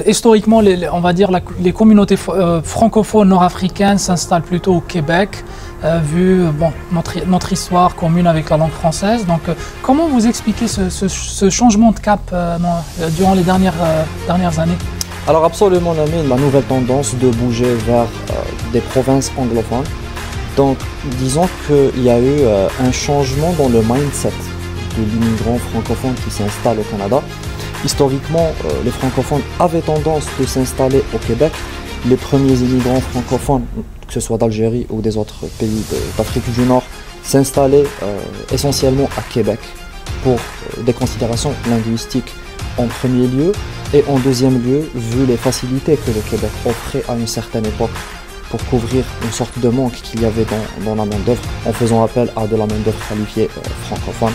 historiquement, on va dire les communautés francophones nord-africaines s'installent plutôt au Québec, vu bon, notre histoire commune avec la langue française. Donc, comment vous expliquez ce changement de cap durant les dernières années? Alors absolument, Lamine, la nouvelle tendance de bouger vers des provinces anglophones. Donc, disons qu'il y a eu un changement dans le mindset de l'immigrant francophone qui s'installe au Canada. Historiquement, les francophones avaient tendance de s'installer au Québec. Les premiers immigrants francophones, que ce soit d'Algérie ou des autres pays d'Afrique du Nord, s'installaient essentiellement à Québec pour des considérations linguistiques en premier lieu, et en deuxième lieu, vu les facilités que le Québec offrait à une certaine époque pour couvrir une sorte de manque qu'il y avait dans la main-d'œuvre, en faisant appel à de la main-d'œuvre qualifiée francophone,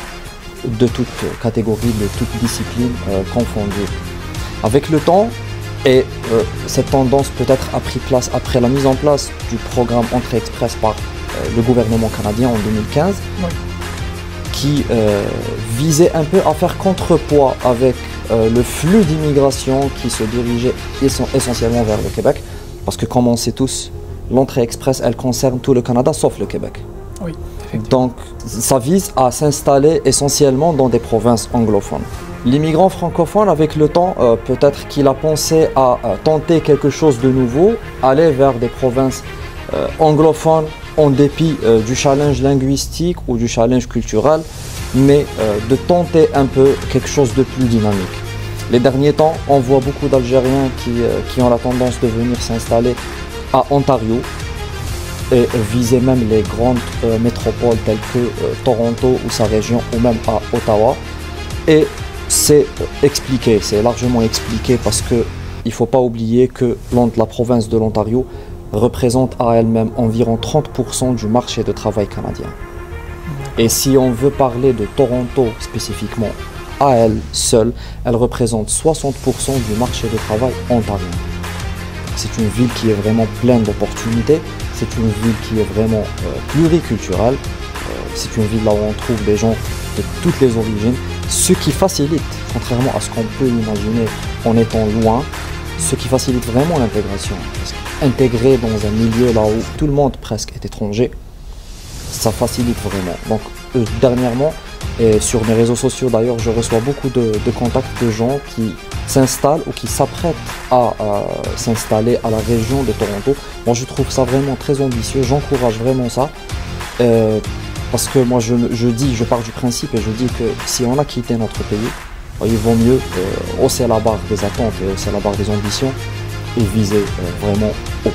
de toute catégorie, de toute discipline confondue. Avec le temps, et cette tendance peut-être a pris place après la mise en place du programme Entrée Express par le gouvernement canadien en 2015, Oui. qui visait un peu à faire contrepoids avec le flux d'immigration qui se dirigeait essentiellement vers le Québec, parce que comme on sait tous, l'Entrée Express, elle concerne tout le Canada sauf le Québec. Oui, donc ça vise à s'installer essentiellement dans des provinces anglophones. L'immigrant francophone, avec le temps, peut-être qu'il a pensé à tenter quelque chose de nouveau, aller vers des provinces anglophones en dépit du challenge linguistique ou du challenge culturel, mais de tenter un peu quelque chose de plus dynamique. Les derniers temps, on voit beaucoup d'Algériens qui ont la tendance de venir s'installer à Ontario et viser même les grandes métropoles telles que Toronto ou sa région, ou même à Ottawa. Et c'est expliqué, c'est largement expliqué, parce qu'il ne faut pas oublier que la province de l'Ontario représente à elle-même environ 30% du marché de travail canadien. Et si on veut parler de Toronto spécifiquement, à elle seule, elle représente 60% du marché de travail ontarien. C'est une ville qui est vraiment pleine d'opportunités, c'est une ville qui est vraiment pluriculturelle, c'est une ville là où on trouve des gens de toutes les origines, ce qui facilite, contrairement à ce qu'on peut imaginer en étant loin, ce qui facilite vraiment l'intégration. Parce qu'intégrer dans un milieu là où tout le monde presque est étranger, ça facilite vraiment. Donc dernièrement, et sur mes réseaux sociaux d'ailleurs, je reçois beaucoup de contacts de gens qui s'installent ou qui s'apprêtent à s'installer à la région de Toronto. Moi je trouve ça vraiment très ambitieux, j'encourage vraiment ça. Parce que moi je pars du principe et je dis que si on a quitté notre pays, il vaut mieux hausser la barre des attentes et hausser la barre des ambitions et viser vraiment haut.